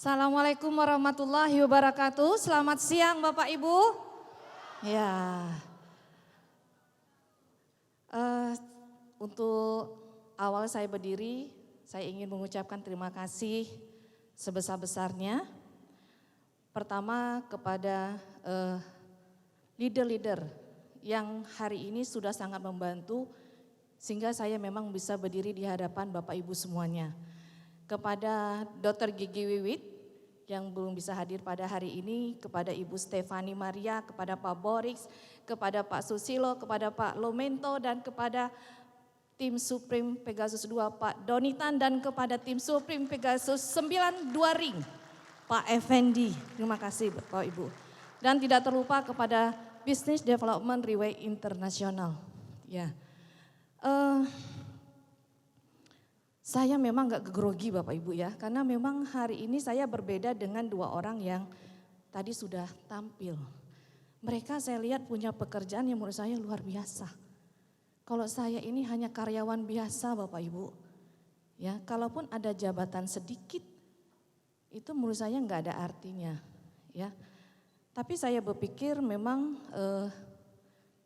Assalamualaikum warahmatullahi wabarakatuh. Selamat siang Bapak Ibu. Ya, untuk awal saya berdiri, saya ingin mengucapkan terima kasih sebesar-besarnya. Pertama kepada leader-leader yang hari ini sudah sangat membantu sehingga saya memang bisa berdiri di hadapan Bapak Ibu semuanya. Kepada Dr. Gigi Wiwit yang belum bisa hadir pada hari ini, kepada Ibu Stefani Maria, kepada Pak Boris, kepada Pak Susilo, kepada Pak Lomento, dan kepada tim Supreme Pegasus 2 Pak Donitan, dan kepada tim Supreme Pegasus 92 Ring Pak Effendi. Terima kasih Bapak Ibu. Dan tidak terlupa kepada Business Development Riway Internasional. Ya. Saya memang gak grogi Bapak Ibu ya, karena memang hari ini saya berbeda dengan dua orang yang tadi sudah tampil. Mereka saya lihat punya pekerjaan yang menurut saya luar biasa. Kalau saya ini hanya karyawan biasa Bapak Ibu. Ya, kalaupun ada jabatan sedikit, itu menurut saya gak ada artinya. Ya, tapi saya berpikir memang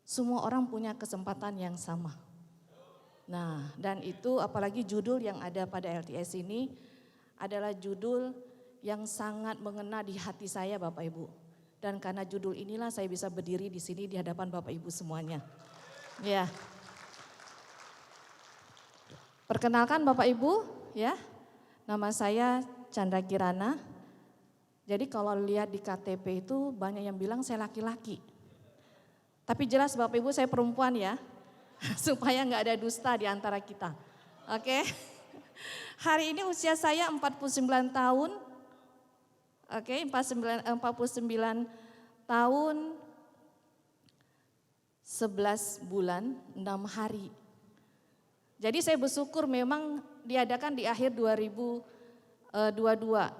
semua orang punya kesempatan yang sama. Nah, dan itu apalagi judul yang ada pada LTS ini adalah judul yang sangat mengena di hati saya Bapak Ibu. Dan karena judul inilah saya bisa berdiri di sini di hadapan Bapak Ibu semuanya. Ya. Perkenalkan Bapak Ibu ya, nama saya Chandra Kirana. Jadi kalau lihat di KTP itu banyak yang bilang saya laki-laki. Tapi jelas Bapak Ibu saya perempuan ya. Supaya nggak ada dusta di antara kita. Oke. Hari ini usia saya 49 tahun. Oke, 49 tahun 11 bulan 6 hari. Jadi saya bersyukur memang diadakan di akhir 2022.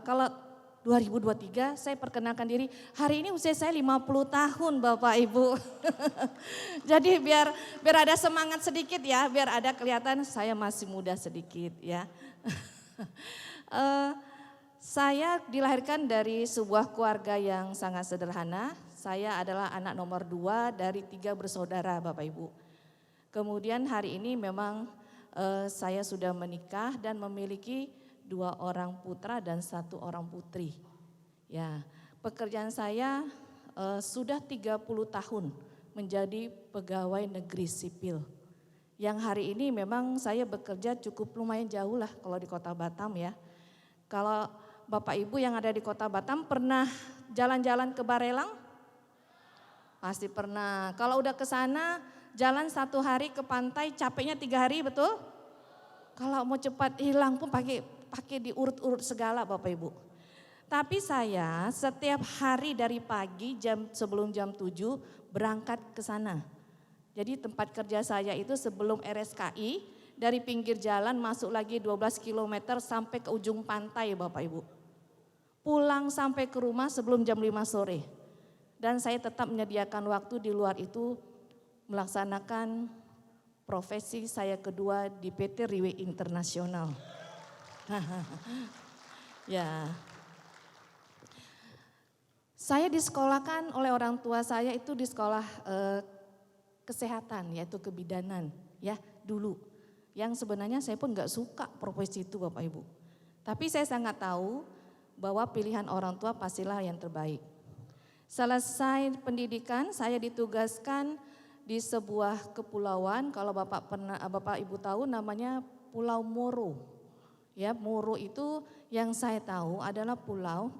Kalau 2023 saya perkenalkan diri, hari ini usia saya 50 tahun Bapak Ibu. Jadi biar ada semangat sedikit ya, biar ada kelihatan saya masih muda sedikit ya. Saya dilahirkan dari sebuah keluarga yang sangat sederhana. Saya adalah anak nomor 2 dari 3 bersaudara Bapak Ibu. Kemudian hari ini memang saya sudah menikah dan memiliki 2 orang putra dan 1 orang putri. Ya, pekerjaan saya sudah 30 tahun menjadi pegawai negeri sipil. Yang hari ini memang saya bekerja cukup lumayan jauh lah kalau di Kota Batam ya. Kalau Bapak Ibu yang ada di Kota Batam pernah jalan-jalan ke Barelang? Pasti pernah. Kalau udah ke sana jalan 1 hari ke pantai capeknya 3 hari betul? Kalau mau cepat hilang pun pakai diurut-urut segala Bapak Ibu. Tapi saya setiap hari dari pagi sebelum jam 7 berangkat ke sana. Jadi tempat kerja saya itu sebelum RSKI dari pinggir jalan masuk lagi 12 km sampai ke ujung pantai Bapak Ibu. Pulang sampai ke rumah sebelum jam 5 sore. Dan saya tetap menyediakan waktu di luar itu melaksanakan profesi saya kedua di PT Riway Internasional. Ya, saya disekolahkan oleh orang tua saya itu di sekolah kesehatan yaitu kebidanan ya dulu. Yang sebenarnya saya pun nggak suka profesi itu Bapak Ibu. Tapi saya sangat tahu bahwa pilihan orang tua pastilah yang terbaik. Selesai pendidikan saya ditugaskan di sebuah kepulauan kalau Bapak Ibu tahu namanya Pulau Moro. Ya, Moro itu yang saya tahu adalah pulau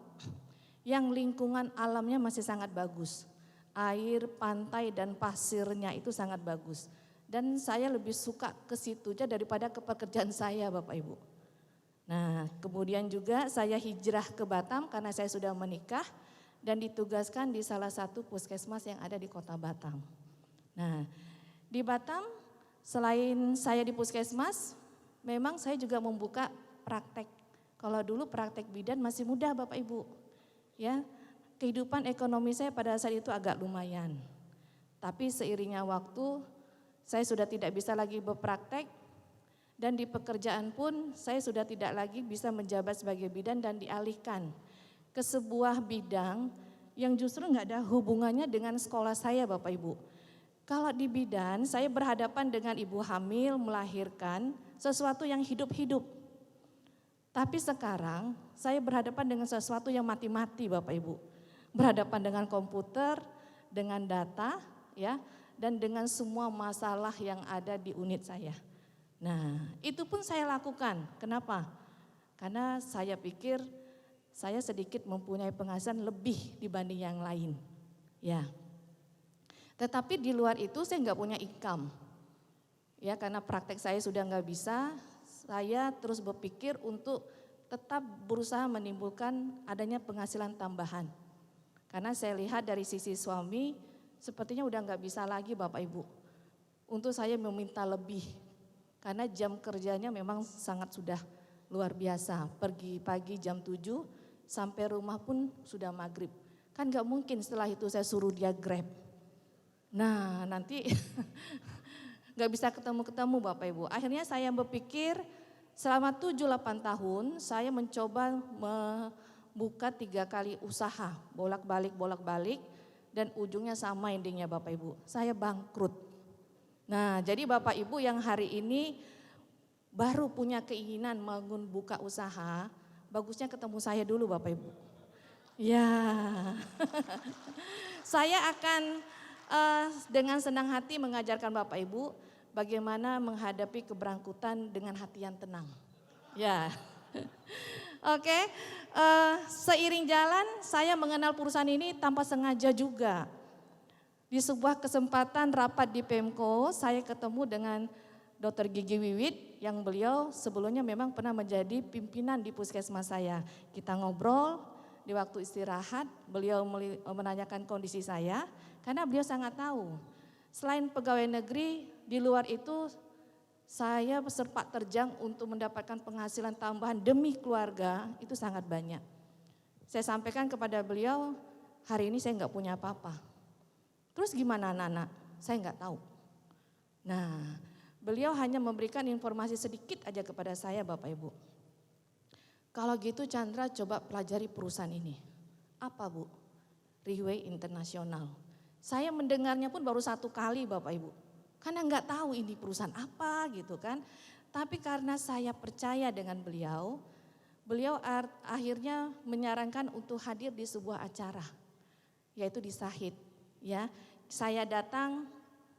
yang lingkungan alamnya masih sangat bagus. Air, pantai dan pasirnya itu sangat bagus. Dan saya lebih suka ke situ aja daripada ke pekerjaan saya Bapak Ibu. Nah, kemudian juga saya hijrah ke Batam karena saya sudah menikah dan ditugaskan di salah satu puskesmas yang ada di Kota Batam. Nah, di Batam selain saya di puskesmas, memang saya juga membuka praktek. Kalau dulu praktek bidan masih muda Bapak Ibu. Ya, kehidupan ekonomi saya pada saat itu agak lumayan. Tapi seiringnya waktu saya sudah tidak bisa lagi berpraktek Dan di pekerjaan pun saya sudah tidak lagi bisa menjabat sebagai bidan dan dialihkan ke sebuah bidang yang justru nggak ada hubungannya dengan sekolah saya Bapak Ibu. Kalau di bidan saya berhadapan dengan ibu hamil melahirkan sesuatu yang hidup-hidup. Tapi sekarang saya berhadapan dengan sesuatu yang mati-mati Bapak Ibu. Berhadapan dengan komputer, dengan data ya, dan dengan semua masalah yang ada di unit saya. Nah, itu pun saya lakukan. Kenapa? Karena saya pikir saya sedikit mempunyai penghasilan lebih dibanding yang lain. Ya. Tetapi di luar itu saya nggak punya income. Ya, karena praktek saya sudah nggak bisa, saya terus berpikir untuk tetap berusaha menimbulkan adanya penghasilan tambahan. Karena saya lihat dari sisi suami, sepertinya udah nggak bisa lagi Bapak Ibu. Untuk saya meminta lebih. Karena jam kerjanya memang sangat sudah luar biasa. Pergi pagi jam 7 sampai rumah pun sudah maghrib. Kan gak mungkin setelah itu saya suruh dia Grab. Nah nanti gak bisa ketemu-ketemu Bapak Ibu. Akhirnya saya berpikir selama 7-8 tahun saya mencoba membuka 3 kali usaha. Bolak-balik dan ujungnya sama endingnya Bapak Ibu. Saya bangkrut. Nah, jadi Bapak Ibu yang hari ini baru punya keinginan buka usaha, bagusnya ketemu saya dulu Bapak Ibu. Ya, saya akan dengan senang hati mengajarkan Bapak Ibu bagaimana menghadapi keberangkutan dengan hati yang tenang. Ya, oke. Seiring jalan saya mengenal perusahaan ini tanpa sengaja juga. Di sebuah kesempatan rapat di Pemko, saya ketemu dengan Dr. Gigi Wiwit yang beliau sebelumnya memang pernah menjadi pimpinan di puskesmas saya. Kita ngobrol di waktu istirahat, beliau menanyakan kondisi saya karena beliau sangat tahu. Selain pegawai negeri, di luar itu saya sepak terjang untuk mendapatkan penghasilan tambahan demi keluarga itu sangat banyak. Saya sampaikan kepada beliau, hari ini saya nggak punya apa-apa. Terus gimana anak-anak? Saya nggak tahu. Nah, beliau hanya memberikan informasi sedikit aja kepada saya Bapak Ibu. Kalau gitu Chandra coba pelajari perusahaan ini. Apa Bu? Riway Internasional. Saya mendengarnya pun baru 1 kali Bapak Ibu. Karena nggak tahu ini perusahaan apa gitu kan. Tapi karena saya percaya dengan beliau akhirnya menyarankan untuk hadir di sebuah acara. Yaitu di Sahid. Ya, saya datang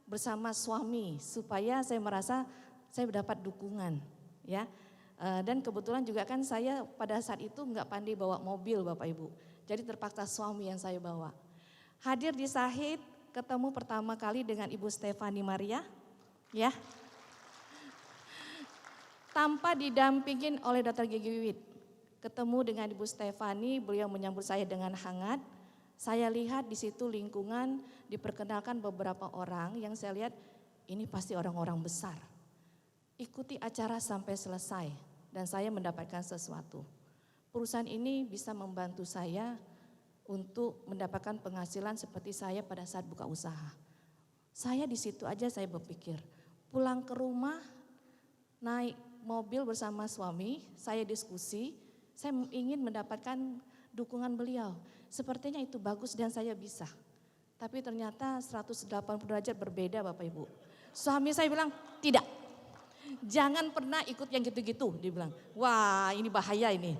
bersama suami supaya saya merasa saya mendapat dukungan, ya. Dan kebetulan juga kan saya pada saat itu nggak pandai bawa mobil Bapak Ibu, jadi terpaksa suami yang saya bawa. Hadir di Sahid, ketemu pertama kali dengan Ibu Stefani Maria, ya. Tanpa didampingin oleh Dr. Gigi Wiwit, ketemu dengan Ibu Stefani, beliau menyambut saya dengan hangat. Saya lihat di situ lingkungan diperkenalkan beberapa orang yang saya lihat ini pasti orang-orang besar. Ikuti acara sampai selesai dan saya mendapatkan sesuatu. Perusahaan ini bisa membantu saya untuk mendapatkan penghasilan seperti saya pada saat buka usaha. Saya di situ aja saya berpikir, pulang ke rumah naik mobil bersama suami, saya diskusi, saya ingin mendapatkan dukungan beliau. Sepertinya itu bagus dan saya bisa. Tapi ternyata 180 derajat berbeda Bapak Ibu. Suami saya bilang, tidak. Jangan pernah ikut yang gitu-gitu, dia bilang. Wah, ini bahaya ini.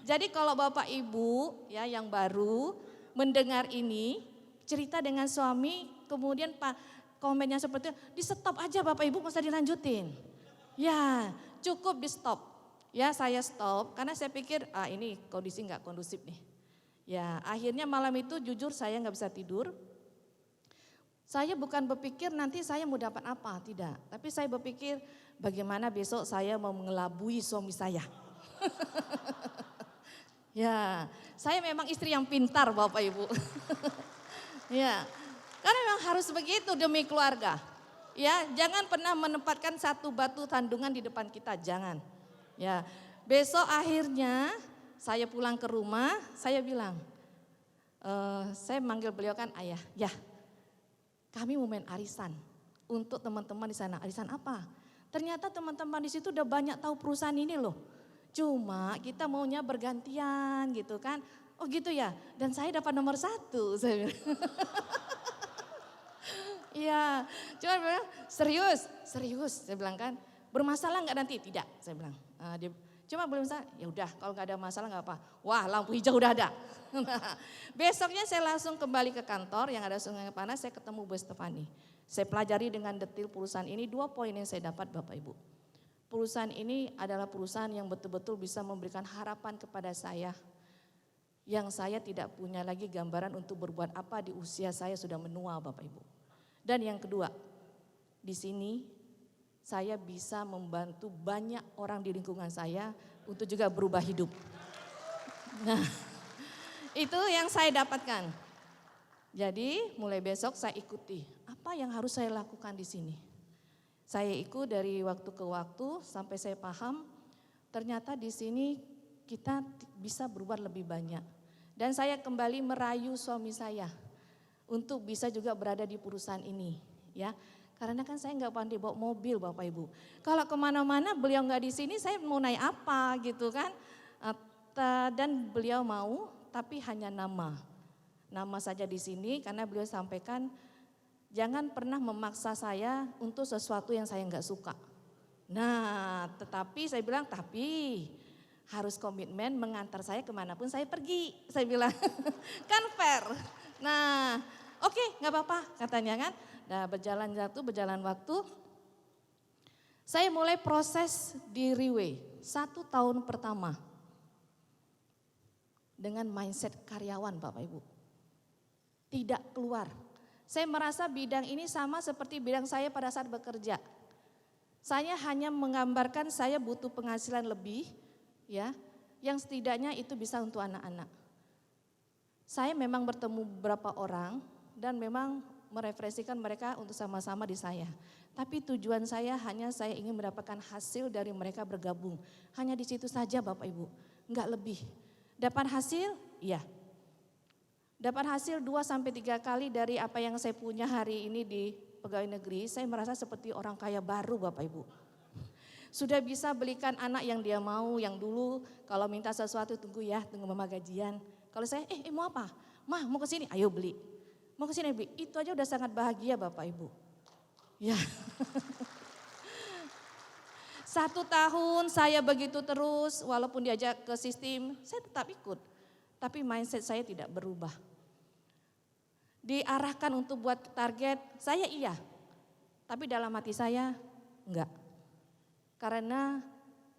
Jadi kalau Bapak Ibu ya yang baru mendengar ini, cerita dengan suami, kemudian komennya seperti itu, di stop aja Bapak Ibu, masa dilanjutin. Ya, cukup di stop. Ya, saya stop karena saya pikir ini kondisi nggak kondusif nih. Ya, akhirnya malam itu jujur saya nggak bisa tidur. Saya bukan berpikir nanti saya mau dapat apa, tidak. Tapi saya berpikir bagaimana besok saya mau mengelabui suami saya. Ya, saya memang istri yang pintar Bapak Ibu. Ya, karena memang harus begitu demi keluarga. Ya, jangan pernah menempatkan satu batu tandungan di depan kita, jangan. Ya, besok akhirnya saya pulang ke rumah, saya bilang, saya manggil beliau kan ayah, ya kami mau main arisan untuk teman-teman di sana. Arisan apa? Ternyata teman-teman di situ udah banyak tahu perusahaan ini loh. Cuma kita maunya bergantian gitu kan. Oh gitu ya, dan saya dapat nomor 1. Saya bilang. Iya, cuma bilang serius, saya bilang kan. Bermasalah nggak nanti? Tidak, saya bilang. Dia cuma belum masalah, ya udah kalau nggak ada masalah nggak apa. Wah lampu hijau udah ada. Nah, besoknya saya langsung kembali ke kantor yang ada Sungai Panas, saya ketemu Bu Stefani. Saya pelajari dengan detail perusahaan ini, 2 poin yang saya dapat Bapak Ibu. Perusahaan ini adalah perusahaan yang betul-betul bisa memberikan harapan kepada saya. Yang saya tidak punya lagi gambaran untuk berbuat apa di usia saya sudah menua Bapak Ibu. Dan yang kedua, di sini saya bisa membantu banyak orang di lingkungan saya untuk juga berubah hidup. Nah, itu yang saya dapatkan. Jadi mulai besok saya ikuti apa yang harus saya lakukan di sini. Saya ikut dari waktu ke waktu sampai saya paham ternyata di sini kita bisa berubah lebih banyak. Dan saya kembali merayu suami saya untuk bisa juga berada di perusahaan ini, ya. Karena kan saya nggak pandai bawa mobil Bapak Ibu. Kalau kemana-mana beliau nggak di sini, saya mau naik apa gitu kan. Dan beliau mau, tapi hanya nama saja di sini karena beliau sampaikan jangan pernah memaksa saya untuk sesuatu yang saya nggak suka. Nah, tetapi saya bilang tapi harus komitmen mengantar saya kemanapun saya pergi. Saya bilang kan fair. Nah, oke, nggak apa-apa katanya kan. Nah, berjalan waktu. Saya mulai proses di Riway 1 tahun pertama dengan mindset karyawan Bapak Ibu. Tidak keluar. Saya merasa bidang ini sama seperti bidang saya pada saat bekerja. Saya hanya menggambarkan saya butuh penghasilan lebih, ya, yang setidaknya itu bisa untuk anak-anak. Saya memang bertemu beberapa orang dan memang merefleksikan mereka untuk sama-sama di saya. Tapi tujuan saya hanya saya ingin mendapatkan hasil dari mereka bergabung. Hanya di situ saja Bapak Ibu, enggak lebih. Dapat hasil? Iya. Dapat hasil 2-3 kali dari apa yang saya punya hari ini di pegawai negeri, saya merasa seperti orang kaya baru Bapak Ibu. Sudah bisa belikan anak yang dia mau, yang dulu kalau minta sesuatu tunggu mama gajian. Kalau saya, mau apa? Mah mau ke sini, ayo beli. Mau ke sini beli, itu aja udah sangat bahagia Bapak Ibu. Ya. 1 tahun saya begitu terus, walaupun diajak ke sistem, saya tetap ikut. Tapi mindset saya tidak berubah. Diarahkan untuk buat target, saya iya. Tapi dalam hati saya enggak. Karena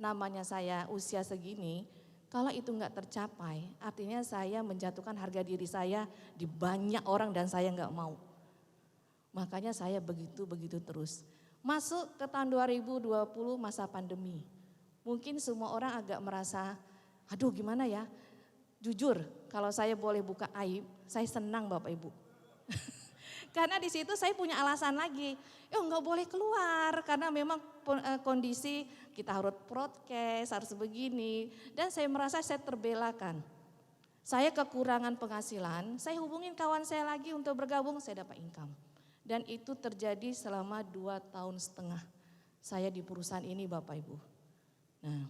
namanya saya usia segini, kalau itu enggak tercapai, artinya saya menjatuhkan harga diri saya di banyak orang dan saya enggak mau. Makanya saya begitu terus. Masuk ke tahun 2020 masa pandemi. Mungkin semua orang agak merasa, aduh gimana ya. Jujur, kalau saya boleh buka aib, saya senang Bapak Ibu. Karena di situ saya punya alasan lagi, nggak boleh keluar karena memang kondisi kita harus broadcast, harus begini. Dan saya merasa saya terbelakan. Saya kekurangan penghasilan, saya hubungin kawan saya lagi untuk bergabung, saya dapat income. Dan itu terjadi selama 2,5 tahun saya di perusahaan ini Bapak Ibu. Nah,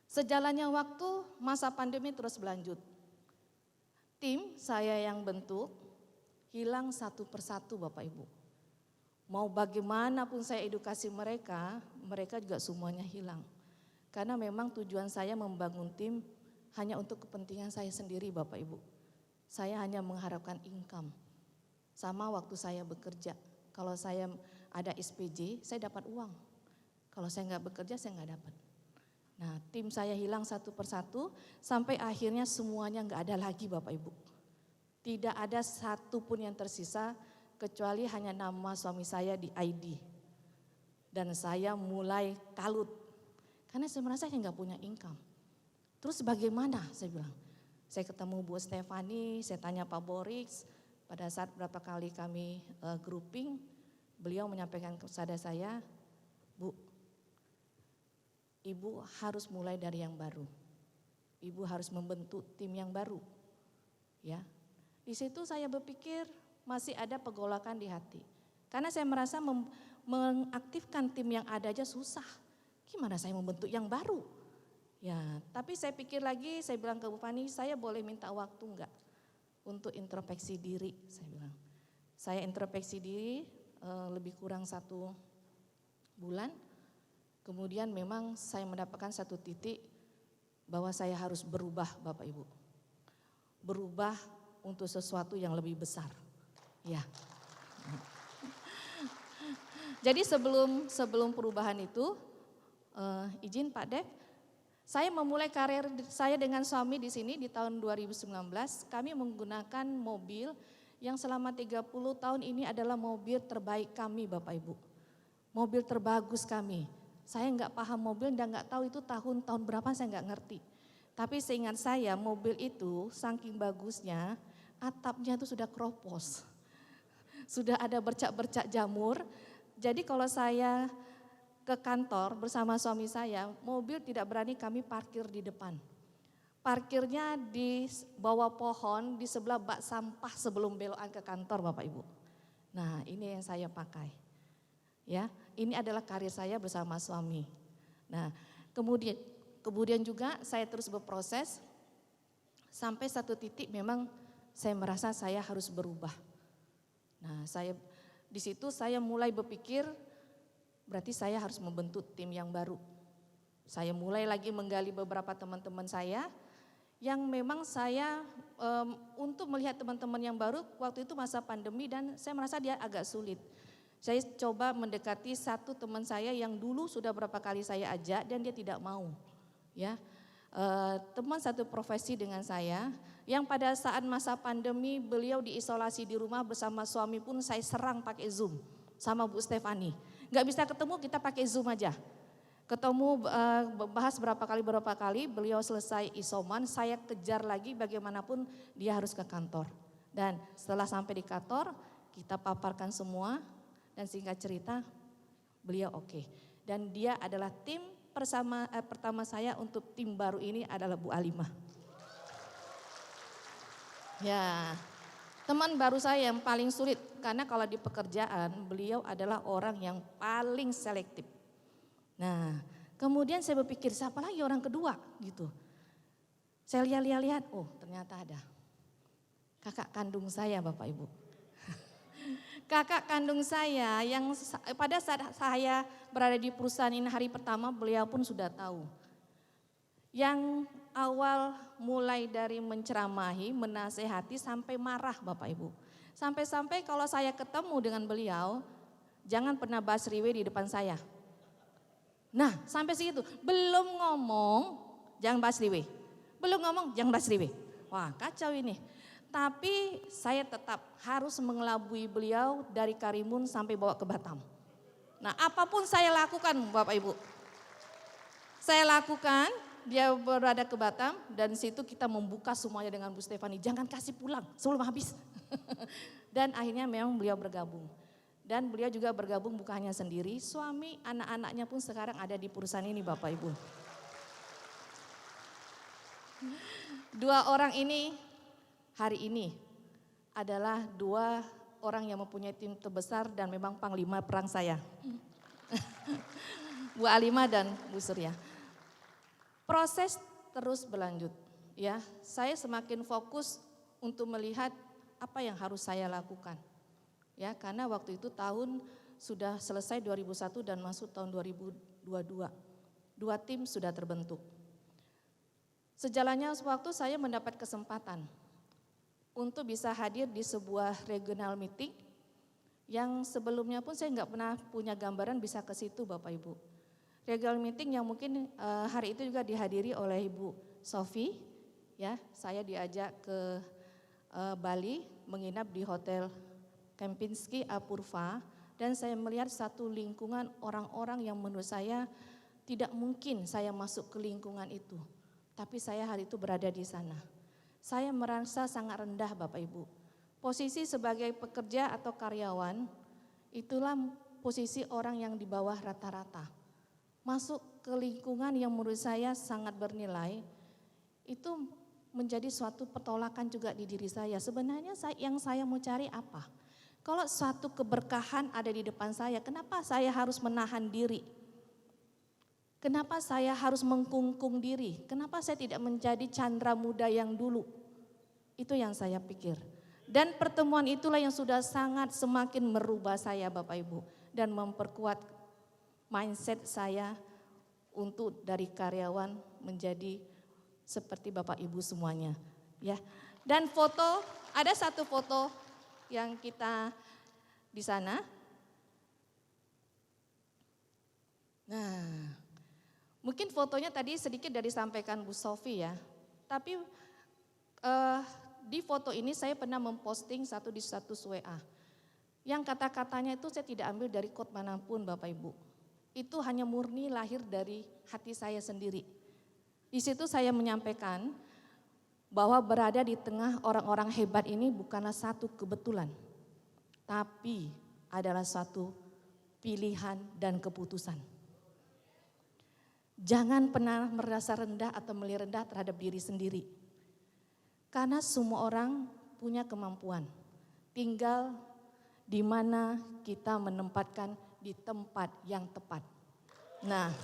sejalannya waktu masa pandemi terus berlanjut. Tim saya yang bentuk hilang satu persatu Bapak Ibu. Mau bagaimanapun saya edukasi mereka, mereka juga semuanya hilang. Karena memang tujuan saya membangun tim hanya untuk kepentingan saya sendiri Bapak Ibu. Saya hanya mengharapkan income. Sama waktu saya bekerja, kalau saya ada SPJ, saya dapat uang. Kalau saya nggak bekerja, saya nggak dapat. Nah, tim saya hilang satu persatu sampai akhirnya semuanya nggak ada lagi Bapak Ibu. Tidak ada satu pun yang tersisa kecuali hanya nama suami saya di ID. Dan saya mulai kalut karena saya merasa saya nggak punya income. Terus bagaimana saya bilang. Saya ketemu Bu Stefani, saya tanya Pak Boris, pada saat berapa kali kami grouping, beliau menyampaikan kepada saya, Bu, Ibu harus mulai dari yang baru. Ibu harus membentuk tim yang baru. Ya. Di situ saya berpikir masih ada pergolakan di hati. Karena saya merasa mengaktifkan tim yang ada aja susah. Gimana saya membentuk yang baru? Ya, tapi saya pikir lagi, saya bilang ke Bu Fani, saya boleh minta waktu enggak untuk introspeksi diri, saya bilang. Saya introspeksi diri lebih kurang 1 bulan, kemudian memang saya mendapatkan satu titik bahwa saya harus berubah Bapak Ibu. Berubah untuk sesuatu yang lebih besar. Ya. Jadi sebelum perubahan itu, izin Pak Dev, saya memulai karir saya dengan suami di sini di tahun 2019. Kami menggunakan mobil yang selama 30 tahun ini adalah mobil terbaik kami Bapak Ibu. Mobil terbagus kami. Saya nggak paham mobil dan nggak tahu itu tahun berapa, saya nggak ngerti. Tapi seingat saya mobil itu saking bagusnya atapnya itu sudah keropos. Sudah ada bercak-bercak jamur. Jadi kalau saya ke kantor bersama suami saya, mobil tidak berani kami parkir di depan. Parkirnya di bawah pohon di sebelah bak sampah sebelum belokan ke kantor Bapak Ibu. Nah, ini yang saya pakai. Ya, ini adalah karir saya bersama suami. Nah, kemudian juga saya terus berproses sampai satu titik memang saya merasa saya harus berubah. Nah, di situ saya mulai berpikir berarti saya harus membentuk tim yang baru. Saya mulai lagi menggali beberapa teman-teman saya yang memang saya untuk melihat teman-teman yang baru waktu itu masa pandemi dan saya merasa dia agak sulit. Saya coba mendekati satu teman saya yang dulu sudah berapa kali saya ajak dan dia tidak mau. Ya, teman satu profesi dengan saya yang pada saat masa pandemi beliau diisolasi di rumah bersama suami pun saya serang pakai Zoom sama Bu Stefani. Gak bisa ketemu, kita pakai Zoom aja. Ketemu bahas berapa kali, beliau selesai isoman, saya kejar lagi bagaimanapun dia harus ke kantor. Dan setelah sampai di kantor, kita paparkan semua dan singkat cerita beliau oke. Dan dia adalah tim pertama saya untuk tim baru ini adalah Bu Alimah. Ya, teman baru saya yang paling sulit karena kalau di pekerjaan beliau adalah orang yang paling selektif. Nah, kemudian saya berpikir siapa lagi orang kedua gitu. Saya lihat, oh ternyata ada kakak kandung saya Bapak Ibu. Kakak kandung saya yang pada saat saya berada di perusahaan ini hari pertama beliau pun sudah tahu. Yang awal mulai dari menceramahi, menasehati sampai marah Bapak Ibu. Sampai-sampai kalau saya ketemu dengan beliau, jangan pernah bahas riwe di depan saya. Nah sampai segitu, belum ngomong jangan bahas riwe. Belum ngomong jangan bahas riwe. Wah kacau ini. Tapi saya tetap harus mengelabui beliau dari Karimun sampai bawa ke Batam. Nah apapun saya lakukan Bapak Ibu. Saya lakukan, dia berada ke Batam dan situ kita membuka semuanya dengan Bu Stefani. Jangan kasih pulang sebelum habis. Dan akhirnya memang beliau bergabung. Dan beliau juga bergabung bukan hanya sendiri, suami, anak-anaknya pun sekarang ada di perusahaan ini Bapak Ibu. 2 orang ini hari ini adalah 2 orang yang mempunyai tim terbesar dan memang panglima perang saya. Bu Alimah dan Bu Surya. Proses terus berlanjut ya. Saya semakin fokus untuk melihat apa yang harus saya lakukan. Ya, karena waktu itu tahun sudah selesai 2001 dan masuk tahun 2022. 2 tim sudah terbentuk. Sejalannya waktu saya mendapat kesempatan untuk bisa hadir di sebuah regional meeting yang sebelumnya pun saya nggak pernah punya gambaran bisa ke situ Bapak Ibu. Regional meeting yang mungkin hari itu juga dihadiri oleh Ibu Sofi, ya saya diajak ke Bali menginap di Hotel Kempinski Apurva dan saya melihat satu lingkungan orang-orang yang menurut saya tidak mungkin saya masuk ke lingkungan itu. Tapi saya hari itu berada di sana. Saya merasa sangat rendah Bapak Ibu. Posisi sebagai pekerja atau karyawan itulah posisi orang yang di bawah rata-rata. Masuk ke lingkungan yang menurut saya sangat bernilai itu menjadi suatu petolakan juga di diri saya. Sebenarnya yang saya mau cari apa? Kalau suatu keberkahan ada di depan saya, kenapa saya harus menahan diri? Kenapa saya harus mengkungkung diri? Kenapa saya tidak menjadi Chandra muda yang dulu? Itu yang saya pikir. Dan pertemuan itulah yang sudah sangat semakin merubah saya Bapak Ibu. Dan memperkuat mindset saya untuk dari karyawan menjadi seperti Bapak Ibu semuanya. Ya. Dan foto, ada satu foto yang kita di sana. Nah, mungkin fotonya tadi sedikit dari disampaikan Bu Sofi ya. Tapi di foto ini saya pernah memposting satu di status WA. Yang kata-katanya itu saya tidak ambil dari quote manapun Bapak Ibu. Itu hanya murni lahir dari hati saya sendiri. Di situ saya menyampaikan bahwa berada di tengah orang-orang hebat ini bukanlah satu kebetulan. Tapi adalah suatu pilihan dan keputusan. Jangan pernah merasa rendah atau melihat rendah terhadap diri sendiri. Karena semua orang punya kemampuan. Tinggal di mana kita menempatkan di tempat yang tepat. Nah,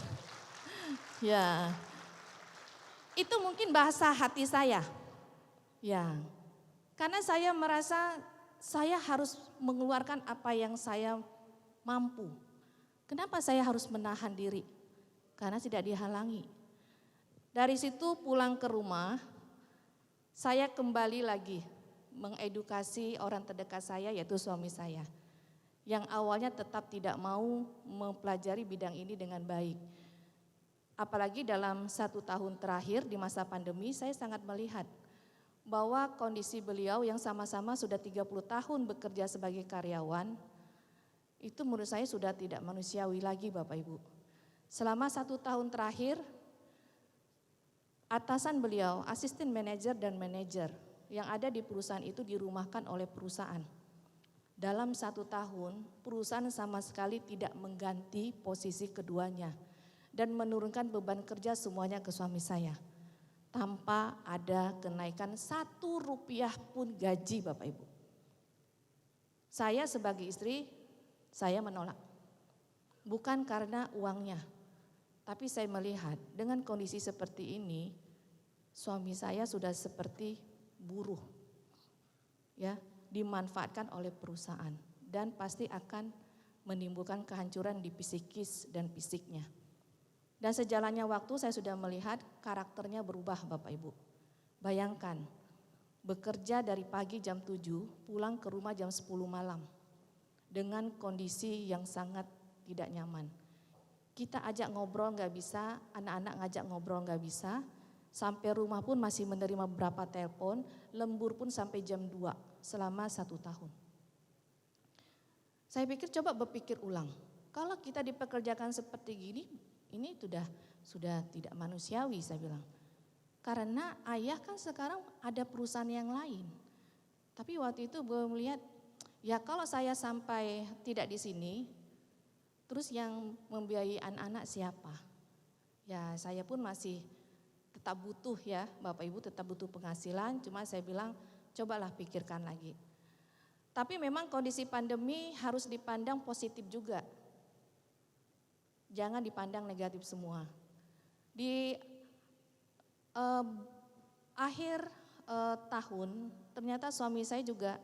ya. Itu mungkin bahasa hati saya. Ya. Karena saya merasa saya harus mengeluarkan apa yang saya mampu. Kenapa saya harus menahan diri? Karena tidak dihalangi. Dari situ pulang ke rumah, saya kembali lagi mengedukasi orang terdekat saya yaitu suami saya. Yang awalnya tetap tidak mau mempelajari bidang ini dengan baik. Apalagi dalam 1 tahun terakhir di masa pandemi saya sangat melihat bahwa kondisi beliau yang sama-sama sudah 30 tahun bekerja sebagai karyawan, itu menurut saya sudah tidak manusiawi lagi Bapak Ibu. Selama 1 tahun terakhir, atasan beliau, asisten manajer dan manajer yang ada di perusahaan itu dirumahkan oleh perusahaan. Dalam 1 tahun, perusahaan sama sekali tidak mengganti posisi keduanya dan menurunkan beban kerja semuanya ke suami saya. Tanpa ada kenaikan 1 rupiah pun gaji Bapak Ibu. Saya sebagai istri, saya menolak. Bukan karena uangnya, tapi saya melihat dengan kondisi seperti ini, suami saya sudah seperti buruh. Ya, dimanfaatkan oleh perusahaan dan pasti akan menimbulkan kehancuran di psikis dan fisiknya. Dan sejalannya waktu saya sudah melihat karakternya berubah Bapak Ibu. Bayangkan, bekerja dari pagi jam 7, pulang ke rumah jam 10 malam. Dengan kondisi yang sangat tidak nyaman. Kita ajak ngobrol gak bisa, anak-anak ngajak ngobrol gak bisa. Sampai rumah pun masih menerima beberapa telepon, lembur pun sampai jam 2 selama 1 tahun. Saya pikir coba berpikir ulang, kalau kita dipekerjakan seperti gini, ini sudah tidak manusiawi saya bilang. Karena ayah kan sekarang ada perusahaan yang lain. Tapi waktu itu gue melihat, ya kalau saya sampai tidak di sini, terus yang membiayai anak-anak siapa? Ya saya pun masih tetap butuh ya, Bapak Ibu tetap butuh penghasilan, cuma saya bilang cobalah pikirkan lagi. Tapi memang kondisi pandemi harus dipandang positif juga. Jangan dipandang negatif semua. Di akhir tahun ternyata suami saya juga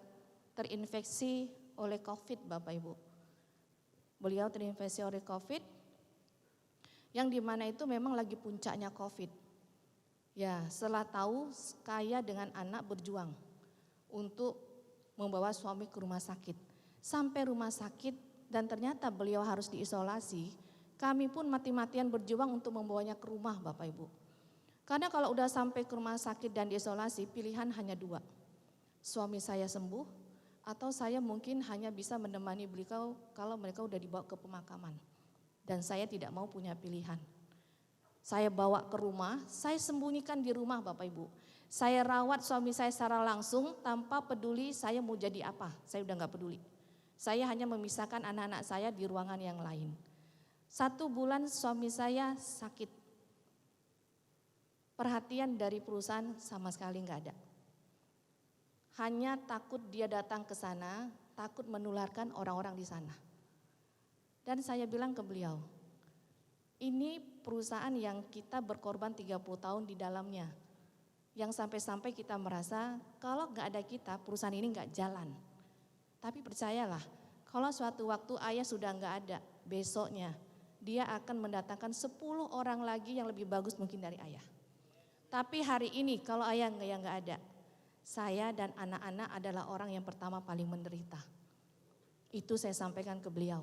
terinfeksi oleh COVID Bapak Ibu. Beliau terinfeksi oleh COVID yang dimana itu memang lagi puncaknya COVID. Ya setelah tahu saya dengan anak berjuang untuk membawa suami ke rumah sakit. Sampai rumah sakit dan ternyata beliau harus diisolasi. Kami pun mati-matian berjuang untuk membawanya ke rumah Bapak Ibu. Karena kalau udah sampai ke rumah sakit dan diisolasi pilihan hanya 2. Suami saya sembuh atau saya mungkin hanya bisa menemani beliau kalau mereka udah dibawa ke pemakaman. Dan saya tidak mau punya pilihan. Saya bawa ke rumah, saya sembunyikan di rumah Bapak Ibu. Saya rawat suami saya secara langsung tanpa peduli saya mau jadi apa. Saya udah gak peduli. Saya hanya memisahkan anak-anak saya di ruangan yang lain. 1 bulan suami saya sakit. Perhatian dari perusahaan sama sekali gak ada. Hanya takut dia datang ke sana, takut menularkan orang-orang di sana. Dan saya bilang ke beliau, ini perusahaan yang kita berkorban 30 tahun di dalamnya. Yang sampai-sampai kita merasa kalau nggak ada kita perusahaan ini nggak jalan. Tapi percayalah, kalau suatu waktu ayah sudah nggak ada, besoknya dia akan mendatangkan 10 orang lagi yang lebih bagus mungkin dari ayah. Tapi hari ini kalau ayah nggak ada, saya dan anak-anak adalah orang yang pertama paling menderita. Itu saya sampaikan ke beliau.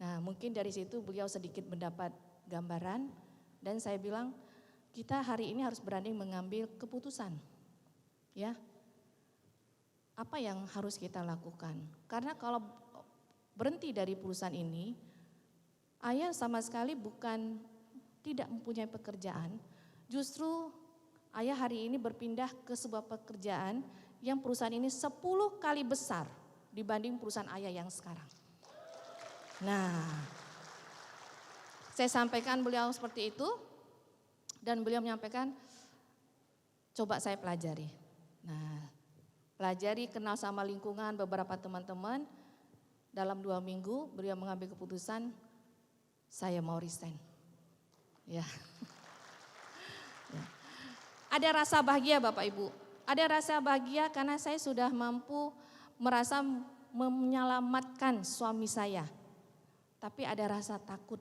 Nah mungkin dari situ beliau sedikit mendapat gambaran dan saya bilang kita hari ini harus berani mengambil keputusan. Ya, apa yang harus kita lakukan? Karena kalau berhenti dari perusahaan ini, ayah sama sekali bukan tidak mempunyai pekerjaan, justru ayah hari ini berpindah ke sebuah pekerjaan yang perusahaan ini 10 kali besar dibanding perusahaan ayah yang sekarang. Nah, saya sampaikan beliau seperti itu dan beliau menyampaikan, coba saya pelajari. Nah, pelajari, kenal sama lingkungan beberapa teman-teman. Dalam 2 minggu beliau mengambil keputusan, saya mau resign. Ya. Ya. Ada rasa bahagia Bapak Ibu. Ada rasa bahagia karena saya sudah mampu merasa menyelamatkan suami saya. Tapi ada rasa takut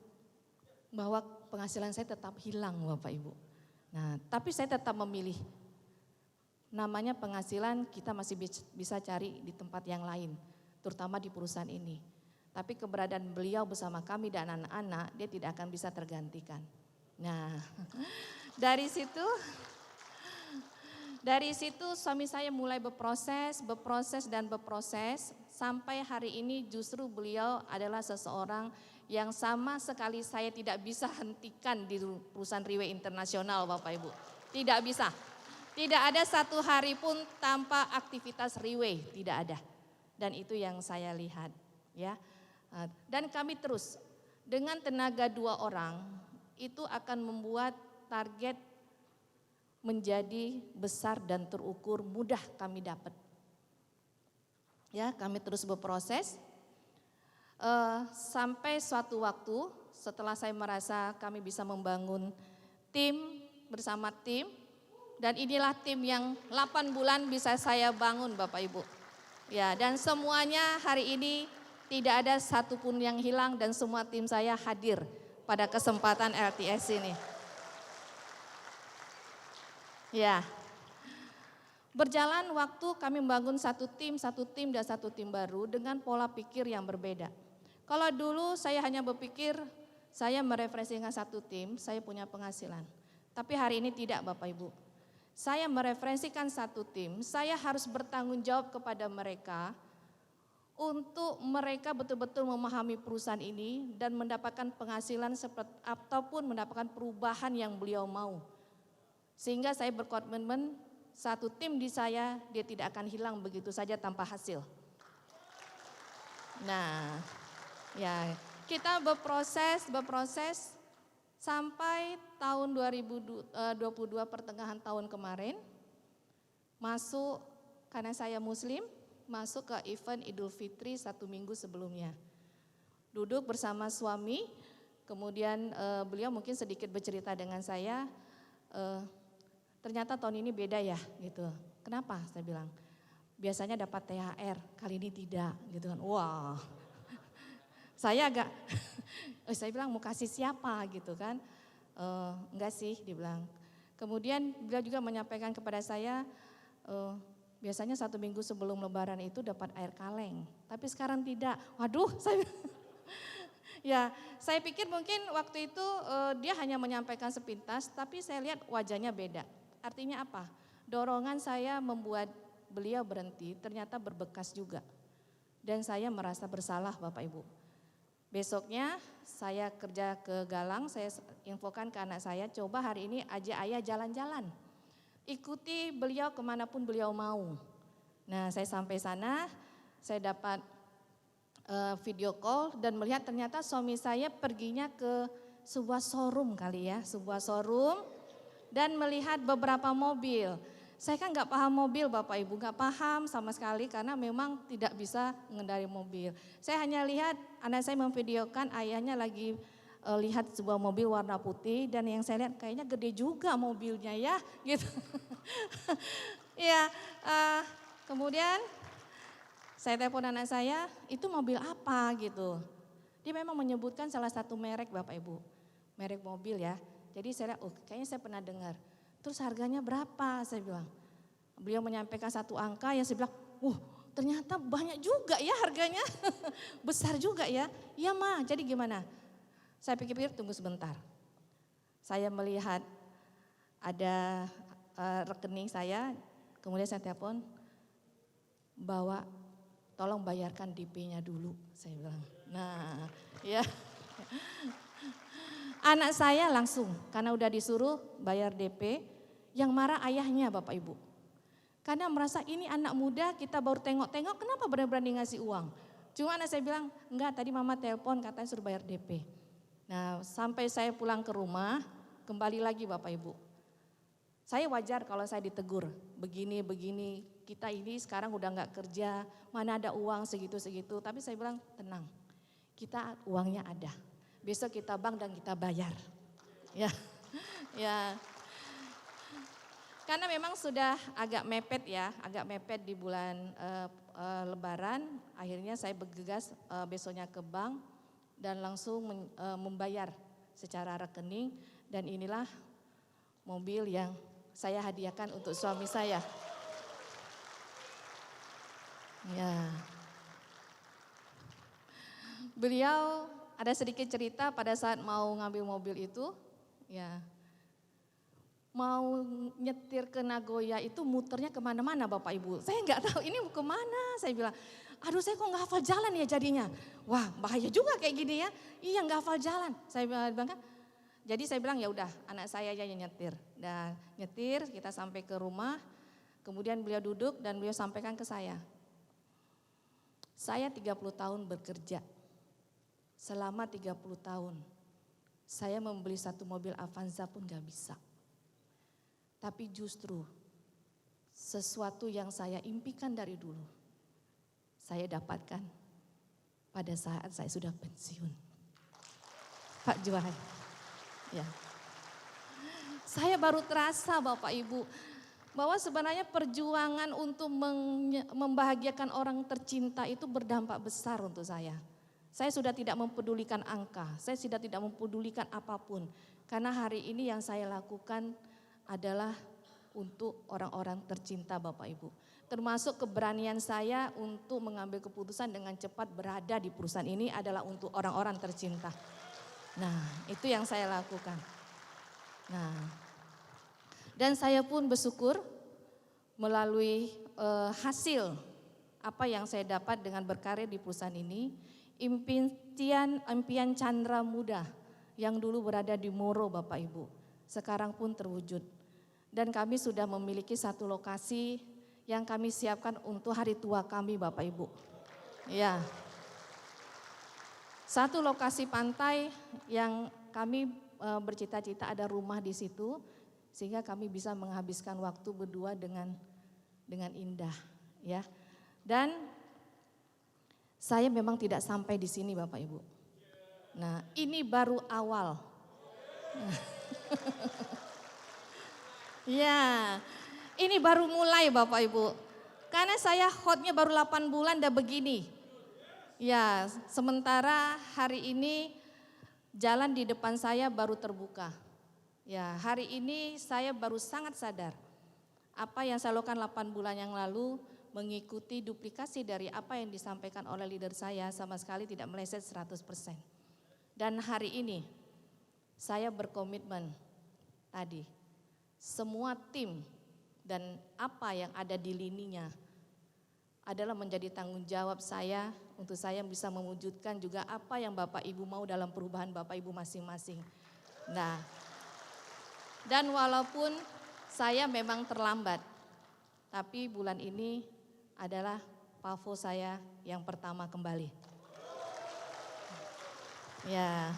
bahwa penghasilan saya tetap hilang Bapak Ibu. Nah, tapi saya tetap memilih. Namanya penghasilan kita masih bisa cari di tempat yang lain, terutama di perusahaan ini. Tapi keberadaan beliau bersama kami dan anak-anak, dia tidak akan bisa tergantikan. Nah, dari situ suami saya mulai berproses sampai hari ini justru beliau adalah seseorang yang sama sekali saya tidak bisa hentikan di perusahaan Riway Internasional Bapak Ibu. Tidak bisa. Tidak ada satu hari pun tanpa aktivitas Riway, tidak ada. Dan itu yang saya lihat ya. Dan kami terus dengan tenaga 2 orang itu akan membuat target menjadi besar dan terukur, mudah kami dapat. Ya, kami terus berproses. Sampai suatu waktu setelah saya merasa kami bisa membangun tim bersama tim dan inilah tim yang 8 bulan bisa saya bangun Bapak Ibu. Ya, dan semuanya hari ini tidak ada satupun yang hilang dan semua tim saya hadir pada kesempatan LTS ini. Ya. Berjalan waktu kami membangun satu tim dan satu tim baru dengan pola pikir yang berbeda. Kalau dulu saya hanya berpikir saya mereferensikan satu tim, saya punya penghasilan. Tapi hari ini tidak Bapak Ibu. Saya mereferensikan satu tim, saya harus bertanggung jawab kepada mereka untuk mereka betul-betul memahami perusahaan ini dan mendapatkan penghasilan ataupun mendapatkan perubahan yang beliau mau. Sehingga saya berkomitmen satu tim di saya dia tidak akan hilang begitu saja tanpa hasil. Nah, ya, kita berproses sampai tahun 2022 pertengahan tahun kemarin masuk karena saya muslim masuk ke event Idul Fitri 1 minggu sebelumnya. Duduk bersama suami, kemudian beliau mungkin sedikit bercerita dengan saya, ternyata tahun ini beda ya gitu. Kenapa? Saya bilang, biasanya dapat THR, kali ini tidak gitu kan. Wah. Saya agak, saya bilang mau kasih siapa gitu kan. Enggak sih dibilang. Kemudian beliau juga menyampaikan kepada saya, biasanya 1 minggu sebelum lebaran itu dapat air kaleng. Tapi sekarang tidak. Waduh, saya pikir mungkin waktu itu dia hanya menyampaikan sepintas, tapi saya lihat wajahnya beda. Artinya apa? Dorongan saya membuat beliau berhenti ternyata berbekas juga. Dan saya merasa bersalah Bapak Ibu. Besoknya saya kerja ke Galang, saya infokan ke anak saya, coba hari ini ajak ayah jalan-jalan. Ikuti beliau kemanapun beliau mau. Nah saya sampai sana, saya dapat video call dan melihat ternyata suami saya perginya ke sebuah showroom kali ya, sebuah showroom dan melihat beberapa mobil. Saya kan nggak paham mobil Bapak Ibu, nggak paham sama sekali karena memang tidak bisa mengendarai mobil. Saya hanya lihat anak saya memvideokan ayahnya lagi lihat sebuah mobil warna putih dan yang saya lihat kayaknya gede juga mobilnya ya gitu. Ya, kemudian saya telepon anak saya, itu mobil apa gitu. Dia memang menyebutkan salah satu merek Bapak Ibu, merek mobil ya. Jadi saya lihat, oh kayaknya saya pernah dengar. Terus harganya berapa? Saya bilang. Beliau menyampaikan satu angka yang saya bilang, ternyata banyak juga ya harganya. Besar juga ya. Iya Ma, jadi gimana? Saya pikir-pikir tunggu sebentar. Saya melihat ada rekening saya, kemudian saya telepon, bawa tolong bayarkan DP-nya dulu. Saya bilang, nah ya. Anak saya langsung, karena udah disuruh bayar DP, yang marah ayahnya Bapak Ibu. Karena merasa ini anak muda kita baru tengok-tengok kenapa berani-berani ngasih uang. Cuma anak saya bilang, enggak tadi mama telepon katanya suruh bayar DP. Nah sampai saya pulang ke rumah, kembali lagi Bapak Ibu. Saya wajar kalau saya ditegur, begini-begini kita ini sekarang udah enggak kerja, mana ada uang segitu-segitu. Tapi saya bilang tenang, kita uangnya ada. Besok kita bank dan kita bayar. Ya, ya. Karena memang sudah agak mepet ya, agak mepet di bulan Lebaran. Akhirnya saya bergegas besoknya ke bank dan langsung membayar secara rekening. Dan inilah mobil yang saya hadiahkan untuk suami saya. Ya. Beliau ada sedikit cerita pada saat mau ngambil mobil itu, ya mau nyetir ke Nagoya itu muternya kemana-mana Bapak Ibu. Saya nggak tahu ini mau kemana, saya bilang, aduh saya kok nggak hafal jalan ya jadinya. Wah bahaya juga kayak gini ya, iya nggak hafal jalan. Saya bilang kan, jadi saya bilang ya udah anak saya aja yang nyetir. Dan nyetir kita sampai ke rumah, kemudian beliau duduk dan beliau sampaikan ke saya 30 tahun bekerja. Selama 30 tahun, saya membeli satu mobil Avanza pun gak bisa. Tapi justru sesuatu yang saya impikan dari dulu, saya dapatkan pada saat saya sudah pensiun. Pak Juan, ya. Saya baru terasa Bapak Ibu, bahwa sebenarnya perjuangan untuk membahagiakan orang tercinta itu berdampak besar untuk saya. Saya sudah tidak mempedulikan angka, saya sudah tidak mempedulikan apapun. Karena hari ini yang saya lakukan adalah untuk orang-orang tercinta Bapak Ibu. Termasuk keberanian saya untuk mengambil keputusan dengan cepat berada di perusahaan ini adalah untuk orang-orang tercinta. Nah itu yang saya lakukan. Nah, dan saya pun bersyukur melalui hasil apa yang saya dapat dengan berkarir di perusahaan ini. Impian Chandra Muda yang dulu berada di Moro Bapak Ibu, sekarang pun terwujud. Dan kami sudah memiliki satu lokasi yang kami siapkan untuk hari tua kami Bapak Ibu. Ya, satu lokasi pantai yang kami bercita-cita ada rumah di situ, sehingga kami bisa menghabiskan waktu berdua dengan indah. Ya, dan saya memang tidak sampai di sini Bapak Ibu. Nah ini baru awal. Ya ini baru mulai Bapak Ibu. Karena saya hotnya baru 8 bulan udah begini. Ya sementara hari ini jalan di depan saya baru terbuka. Ya hari ini saya baru sangat sadar. Apa yang saya lakukan 8 bulan yang lalu mengikuti duplikasi dari apa yang disampaikan oleh leader saya sama sekali tidak meleset 100%. Dan hari ini saya berkomitmen tadi semua tim dan apa yang ada di lininya adalah menjadi tanggung jawab saya untuk saya bisa mewujudkan juga apa yang Bapak Ibu mau dalam perubahan Bapak Ibu masing-masing. Nah, dan walaupun saya memang terlambat, tapi bulan ini adalah Pavo saya yang pertama kembali. Ya.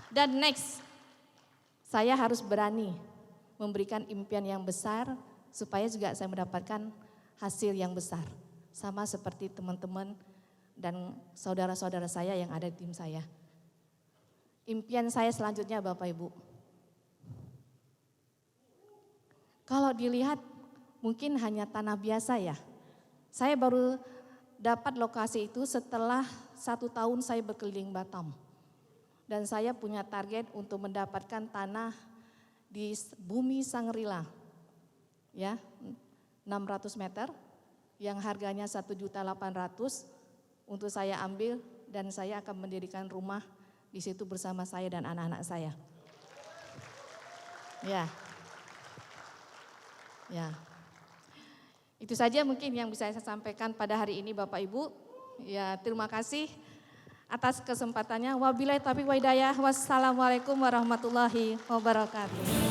Dan next, saya harus berani memberikan impian yang besar supaya juga saya mendapatkan hasil yang besar. Sama seperti teman-teman dan saudara-saudara saya yang ada di tim saya. Impian saya selanjutnya Bapak Ibu. Kalau dilihat mungkin hanya tanah biasa ya. Saya baru dapat lokasi itu setelah 1 tahun saya berkeliling Batam. Dan saya punya target untuk mendapatkan tanah di bumi Sangrila. Ya, 600 meter yang harganya 1.800.000 untuk saya ambil dan saya akan mendirikan rumah di situ bersama saya dan anak-anak saya. Ya. Ya. Itu saja mungkin yang bisa saya sampaikan pada hari ini Bapak Ibu. Ya, terima kasih atas kesempatannya. Wabillahi taufiq wa hidayah. Wassalamualaikum warahmatullahi wabarakatuh.